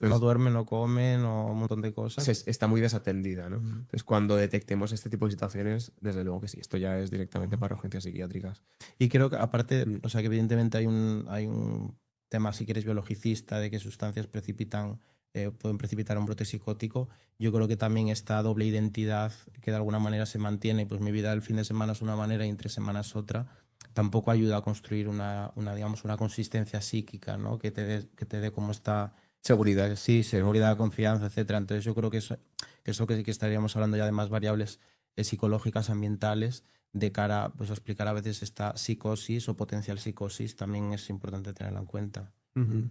No Entonces, duermen, no comen, o un montón de cosas. está muy desatendida, ¿no? Ujú. Entonces, cuando detectemos este tipo de situaciones, desde luego que sí, esto ya es directamente Ujú. para urgencias psiquiátricas. Y creo que aparte, Mm. o sea, que evidentemente hay un tema, si quieres, biologicista, de que sustancias pueden precipitar un brote psicótico. Yo creo que también esta doble identidad que de alguna manera se mantiene, pues mi vida el fin de semana es una manera y entre semanas otra, tampoco ayuda a construir digamos, una consistencia psíquica, ¿no? Que te dé como esta, Seguridad. sí, Sí. seguridad, confianza, etcétera. Entonces yo creo que eso que sí que estaríamos hablando ya de más variables psicológicas, ambientales, de cara, pues, a explicar a veces esta psicosis o potencial psicosis, también es importante tenerla en cuenta. Ujú.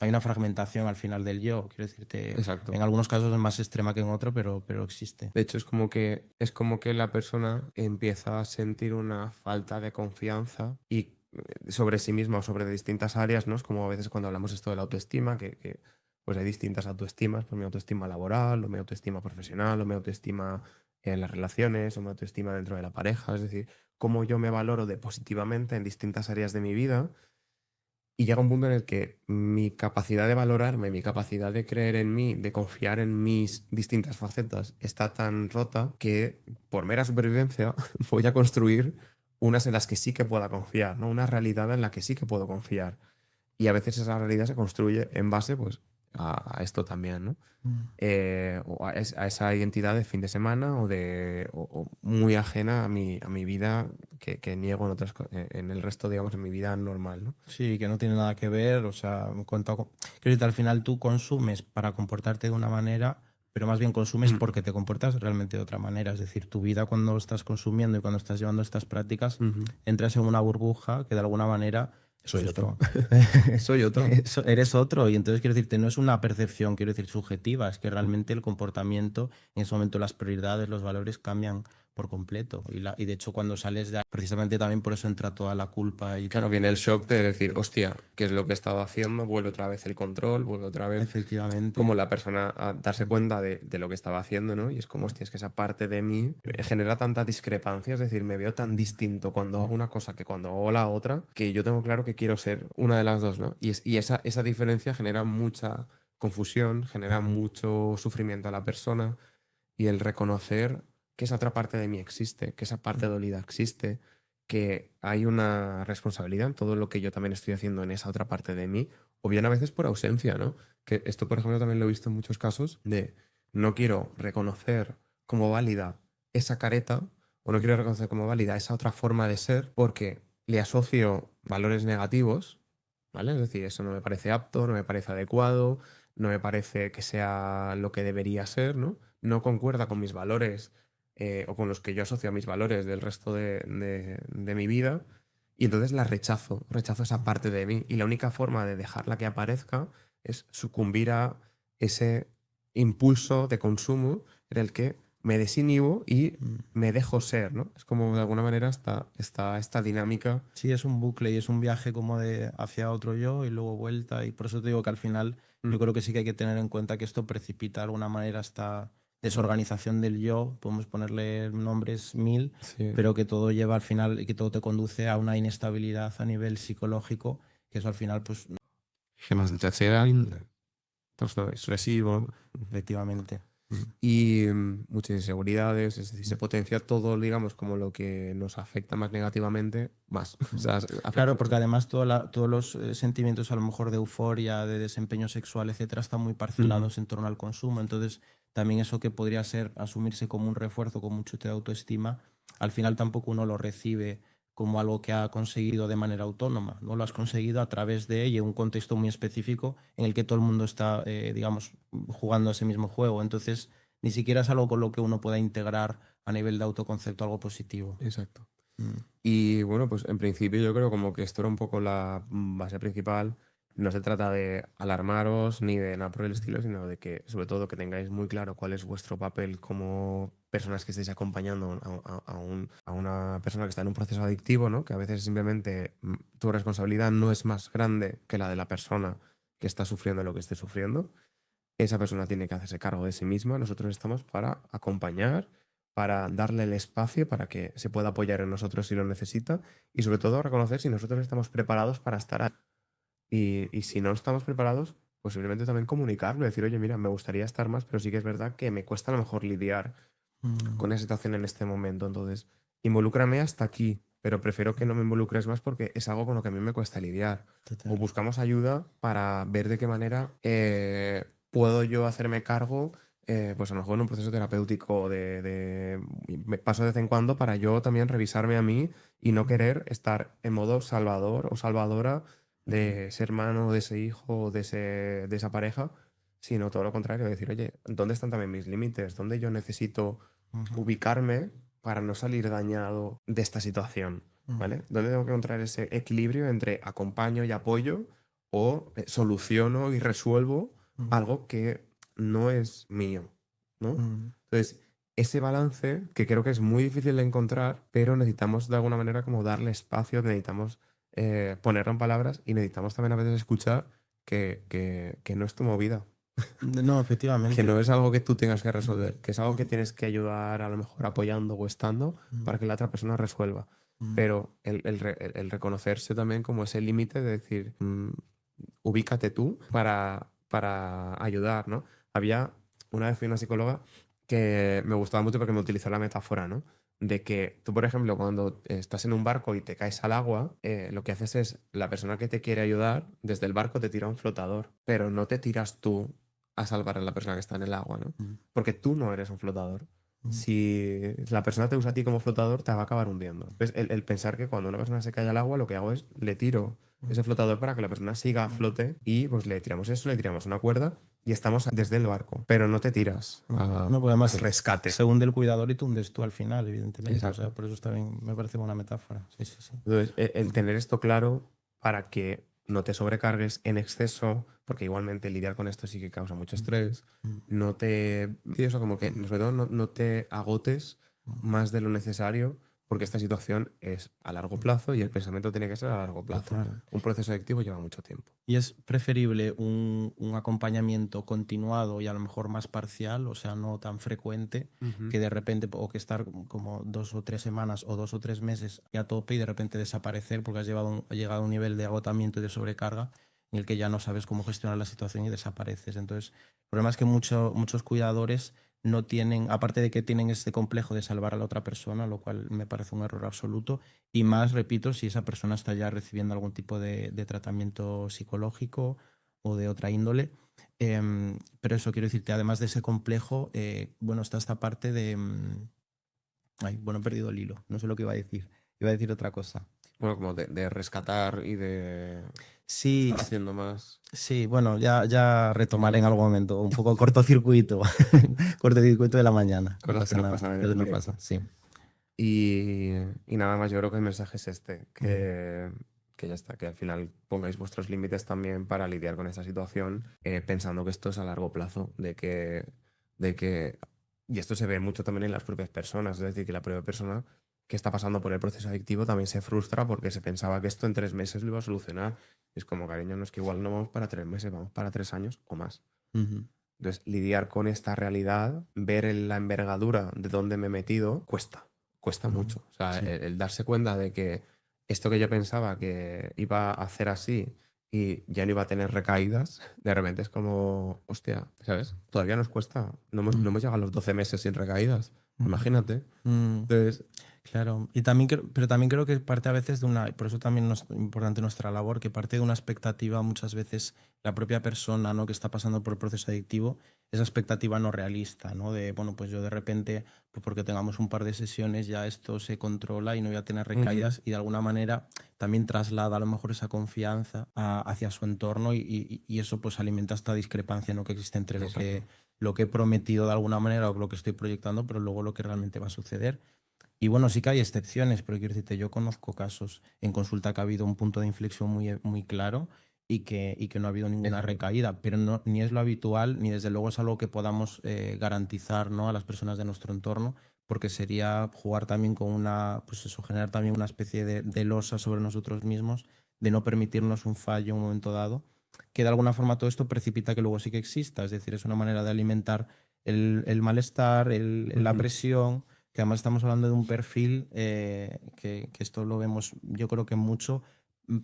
Hay una fragmentación al final del yo, quiero decirte, Exacto. en algunos casos es más extrema que en otro, pero existe. De hecho, es como que la persona empieza a sentir una falta de confianza y sobre sí misma o sobre distintas áreas, ¿no? Es como a veces cuando hablamos esto de la autoestima, que pues hay distintas autoestimas, pues mi autoestima laboral, o mi autoestima profesional, o mi autoestima en las relaciones, o mi autoestima dentro de la pareja, es decir, cómo yo me valoro de positivamente en distintas áreas de mi vida. Y llega un punto en el que mi capacidad de valorarme, mi capacidad de creer en mí, de confiar en mis distintas facetas, está tan rota que por mera supervivencia voy a construir unas en las que sí que pueda confiar, ¿no? Una realidad en la que sí que puedo confiar. Y a veces esa realidad se construye en base, pues, a esto también, ¿no? Mm. O a esa identidad de fin de semana o muy ajena a mi vida que niego en el resto, digamos, en mi vida normal, ¿no? Sí, que no tiene nada que ver, o sea, en cuanto a... Quiero decir, al final tú consumes para comportarte de una manera, pero más bien consumes Mm, porque te comportas realmente de otra manera. Es decir, tu vida cuando estás consumiendo y cuando estás llevando estas prácticas, ujú. entras en una burbuja que de alguna manera, pues Soy otro. esto, Soy otro. eres otro. Y entonces quiero decirte, no es una percepción, quiero decir, subjetiva, es que realmente el comportamiento, en ese momento las prioridades, los valores cambian por completo. Y de hecho cuando sales de ahí, precisamente también por eso entra toda la culpa y Claro, viene el shock de decir, hostia, ¿qué es lo que he estado haciendo? Vuelve otra vez el control, vuelve otra vez efectivamente. como la persona a darse cuenta de lo que estaba haciendo, ¿no? Y es como, hostia, es que esa parte de mí genera tanta discrepancia, es decir, me veo tan distinto cuando hago una cosa que cuando hago la otra, que yo tengo claro que quiero ser una de las dos, ¿no? Y esa diferencia genera mucha confusión, genera mucho sufrimiento a la persona y el reconocer que esa otra parte de mí existe, que esa parte dolida existe, que hay una responsabilidad en todo lo que yo también estoy haciendo en esa otra parte de mí, o bien a veces por ausencia, ¿no? Que esto, por ejemplo, también lo he visto en muchos casos de no quiero reconocer como válida esa careta o no quiero reconocer como válida esa otra forma de ser porque le asocio valores negativos, ¿vale? Es decir, eso no me parece apto, no me parece adecuado, no me parece que sea lo que debería ser, ¿no? No concuerda con mis valores o con los que yo asocio a mis valores del resto de mi vida. Y entonces la rechazo esa parte de mí. Y la única forma de dejarla que aparezca es sucumbir a ese impulso de consumo en el que me desinhibo y Mm. me dejo ser, ¿no? Es como de alguna manera está esta dinámica. Sí, es un bucle y es un viaje como de hacia otro yo y luego vuelta. Y por eso te digo que al final yo Mm, creo que sí que hay que tener en cuenta que esto precipita de alguna manera esta desorganización del yo. Podemos ponerle nombres mil, sí. pero que todo lleva al final y que todo te conduce a una inestabilidad a nivel psicológico, que eso al final, pues, Gemas de tercera, trastorno expresivo. efectivamente. Mm. Y muchas inseguridades, es decir, se potencia todo, digamos, como lo que nos afecta más negativamente, más. O Mm. sea, Claro, afecta. porque además todos los sentimientos a lo mejor de euforia, de desempeño sexual, etcétera, están muy Ujú. parcelados en torno al consumo. Entonces, también eso que podría ser asumirse como un refuerzo, como un chute de autoestima, al final tampoco uno lo recibe como algo que ha conseguido de manera autónoma. No lo has conseguido a través de y en un contexto muy específico en el que todo el mundo está, digamos, jugando ese mismo juego. Entonces, ni siquiera es algo con lo que uno pueda integrar a nivel de autoconcepto algo positivo. Exacto. Mm. Y bueno, pues en principio yo creo como que esto era un poco la base principal. No se trata de alarmaros ni de nada por el estilo, sino de que, sobre todo, que tengáis muy claro cuál es vuestro papel como personas que estéis acompañando a una persona que está en un proceso adictivo, ¿no? Que a veces simplemente tu responsabilidad no es más grande que la de la persona que está sufriendo lo que esté sufriendo. Esa persona tiene que hacerse cargo de sí misma. Nosotros estamos para acompañar, para darle el espacio para que se pueda apoyar en nosotros si lo necesita y sobre todo reconocer si nosotros estamos preparados para estar ahí. Y si no estamos preparados, posiblemente también comunicarlo, decir, oye, mira, me gustaría estar más, pero sí que es verdad que me cuesta a lo mejor lidiar con esa situación en este momento. Entonces, involúcrame hasta aquí, pero prefiero que no me involucres más porque es algo con lo que a mí me cuesta lidiar. O Total. buscamos ayuda para ver de qué manera puedo yo hacerme cargo, pues a lo mejor en un proceso terapéutico me paso de vez en cuando para yo también revisarme a mí y no querer estar en modo salvador o salvadora de ese hermano, de ese hijo, de esa pareja, sino todo lo contrario, decir, oye, ¿dónde están también mis límites? ¿Dónde yo necesito Ujú, ubicarme para no salir dañado de esta situación? ujú, ¿Vale? ¿Dónde tengo que encontrar ese equilibrio entre acompaño y apoyo o soluciono y resuelvo ujú, algo que no es mío, ¿no? ujú. Entonces, ese balance que creo que es muy difícil de encontrar, pero necesitamos de alguna manera como darle espacio, necesitamos ponerlo en palabras y necesitamos también a veces escuchar que no es tu movida, No, que efectivamente. no es algo que tú tengas que resolver, que es algo que tienes que ayudar a lo mejor apoyando o estando Ujú, para que la otra persona resuelva. ujú, Pero el reconocerse también como ese límite de decir, ubícate tú para ayudar, ¿no? Había, una vez fui a una psicóloga que me gustaba mucho porque me utilizó la metáfora, ¿no? De que tú, por ejemplo, cuando estás en un barco y te caes al agua, lo que haces es, la persona que te quiere ayudar, desde el barco te tira un flotador, pero no te tiras tú a salvar a la persona que está en el agua, ¿no? ujú, Porque tú no eres un flotador. ujú, Si la persona te usa a ti como flotador, te va a acabar hundiendo. Entonces, el pensar que cuando una persona se cae al agua, lo que hago es le tiro ese flotador para que la persona siga a ujú, flote y pues le tiramos eso, le tiramos una cuerda y estamos desde el barco, pero no te tiras ujú. No, porque además al rescate. se hunde el cuidador y te hundes tú al final, evidentemente. O sea, Exacto. por eso está bien, me parece buena metáfora. Sí, sí, sí. Entonces, el Ujú, tener esto claro para que no te sobrecargues en exceso, porque igualmente lidiar con esto sí que causa mucho ujú, estrés, ujú, no te... Sí, eso como que, sobre todo, no te agotes ujú, más de lo necesario, porque esta situación es a largo ujú. plazo y el pensamiento tiene que ser a largo plazo. Total. Un proceso adictivo lleva mucho tiempo. ¿Y es preferible un acompañamiento continuado y a lo mejor más parcial, o sea, no tan frecuente, Ujú. que de repente, o que estar como 2 o 3 semanas o 2 o 3 meses y a tope y de repente desaparecer porque has llegado a un nivel de agotamiento y de sobrecarga en el que ya no sabes cómo gestionar la situación y desapareces? Entonces, el problema es que muchos cuidadores no tienen, aparte de que tienen este complejo de salvar a la otra persona, lo cual me parece un error absoluto, y más, repito, si esa persona está ya recibiendo algún tipo de tratamiento psicológico o de otra índole. Pero eso, quiero decirte, además de ese complejo, bueno, está esta parte de... ay, bueno, he perdido el hilo, no sé lo que iba a decir. Iba a decir otra cosa. Bueno, como de rescatar y de Sí, estar haciendo más. sí, bueno, ya retomaré en algún momento, un poco cortocircuito, cortocircuito de la mañana, no Cosas que pasa nos nada, pasan cosas en el nos día a pasa, día. sí. Y, y nada más, yo creo que el mensaje es este, Mm, que ya está, que al final pongáis vuestros límites también para lidiar con esta situación, pensando que esto es a largo plazo, de que, y esto se ve mucho también en las propias personas, es decir, que la propia persona que está pasando por el proceso adictivo también se frustra porque se pensaba que esto en 3 meses lo iba a solucionar. Es como, cariño, no es que igual no vamos para 3 meses, vamos para 3 años o más. ujú, Entonces, lidiar con esta realidad, ver la envergadura de dónde me he metido, cuesta ujú, mucho. O sea, sí. el darse cuenta de que esto que yo pensaba que iba a hacer así y ya no iba a tener recaídas, de repente es como, hostia, ¿sabes? Todavía nos cuesta. No hemos llegado a los 12 meses sin recaídas. Ujú, Imagínate. mm. Entonces, Claro, y también pero también creo que parte a veces de una, y por eso también es importante nuestra labor, que parte de una expectativa muchas veces la propia persona, ¿no?, que está pasando por el proceso adictivo, esa expectativa no realista, ¿no? De, bueno, pues yo de repente, pues porque tengamos un par de sesiones ya esto se controla y no voy a tener ujú, recaídas y de alguna manera también traslada a lo mejor esa confianza hacia su entorno y eso pues alimenta esta discrepancia, ¿no?, que existe entre exacto. lo que he prometido de alguna manera o lo que estoy proyectando, pero luego lo que realmente va a suceder. Y bueno, sí que hay excepciones, pero quiero decirte, yo conozco casos en consulta que ha habido un punto de inflexión muy claro y que no ha habido ninguna Exacto. recaída, pero no, ni es lo habitual, ni desde luego es algo que podamos garantizar, ¿no?, a las personas de nuestro entorno, porque sería jugar también con una, pues eso, generar también una especie de losa sobre nosotros mismos, de no permitirnos un fallo en un momento dado, que de alguna forma todo esto precipita que luego sí que exista, es decir, es una manera de alimentar el malestar, la Ujú, presión, que además estamos hablando de un perfil que esto lo vemos yo creo que mucho,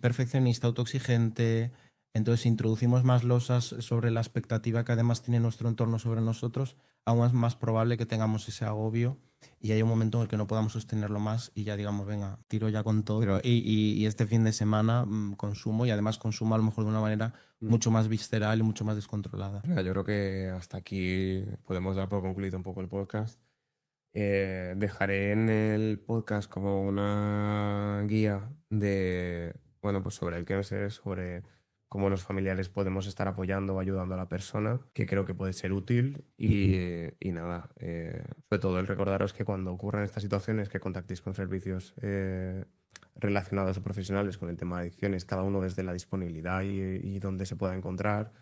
perfeccionista, autoexigente, Entonces, si introducimos más losas sobre la expectativa que además tiene nuestro entorno sobre nosotros, aún es más probable que tengamos ese agobio y haya un momento en el que no podamos sostenerlo más y ya digamos, venga, tiro ya con todo. Y este fin de semana consumo, y además consumo a lo mejor de una manera mucho más visceral y mucho más descontrolada. Mira, yo creo que hasta aquí podemos dar por concluido un poco el podcast. Dejaré en el podcast como una guía de, bueno, pues sobre el que sé, sobre cómo los familiares podemos estar apoyando o ayudando a la persona, que creo que puede ser útil. Y nada, fue todo el recordaros que cuando ocurran estas situaciones, que contactéis con servicios relacionados o profesionales con el tema de adicciones, cada uno desde la disponibilidad y donde se pueda encontrar,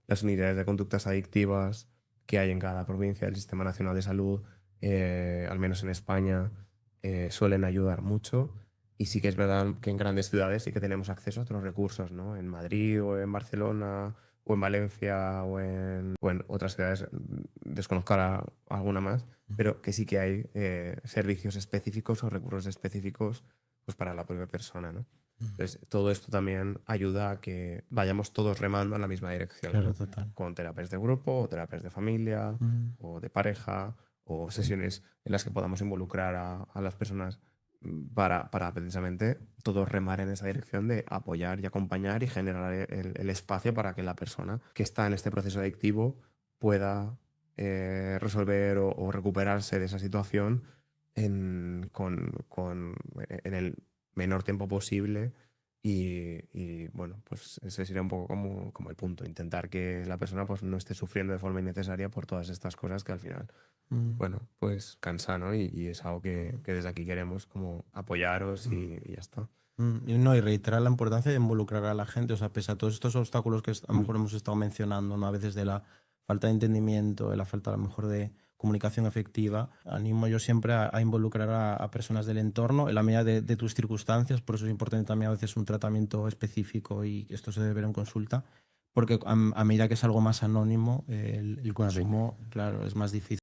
las unidades de conductas adictivas que hay en cada provincia del Sistema Nacional de Salud, al menos en España, suelen ayudar mucho. Y sí que es verdad que en grandes ciudades sí que tenemos acceso a otros recursos, ¿no? En Madrid o en Barcelona o en Valencia o en otras ciudades, desconozco ahora alguna más, pero que sí que hay servicios específicos o recursos específicos pues, para la propia persona, ¿no? Entonces, todo esto también ayuda a que vayamos todos remando en la misma dirección, Claro, ¿no? total. Con terapias de grupo o terapias de familia o de pareja o sesiones en las que podamos involucrar a las personas para precisamente todos remar en esa dirección de apoyar y acompañar y generar el espacio para que la persona que está en este proceso adictivo pueda resolver o recuperarse de esa situación en el menor tiempo posible. Bueno, pues ese sería un poco como el punto, intentar que la persona pues, no esté sufriendo de forma innecesaria por todas estas cosas que al final, bueno, pues cansa, ¿no? Y es algo que desde aquí queremos como apoyaros y ya está. Y no, y reiterar la importancia de involucrar a la gente, o sea, pese a todos estos obstáculos que a lo mejor hemos estado mencionando, ¿no? A veces de la falta de entendimiento, de la falta a lo mejor de comunicación efectiva, animo yo siempre a involucrar a personas del entorno en la medida de tus circunstancias, por eso es importante también a veces un tratamiento específico y esto se debe ver en consulta, porque a medida que es algo más anónimo, el consumo, claro, es más difícil.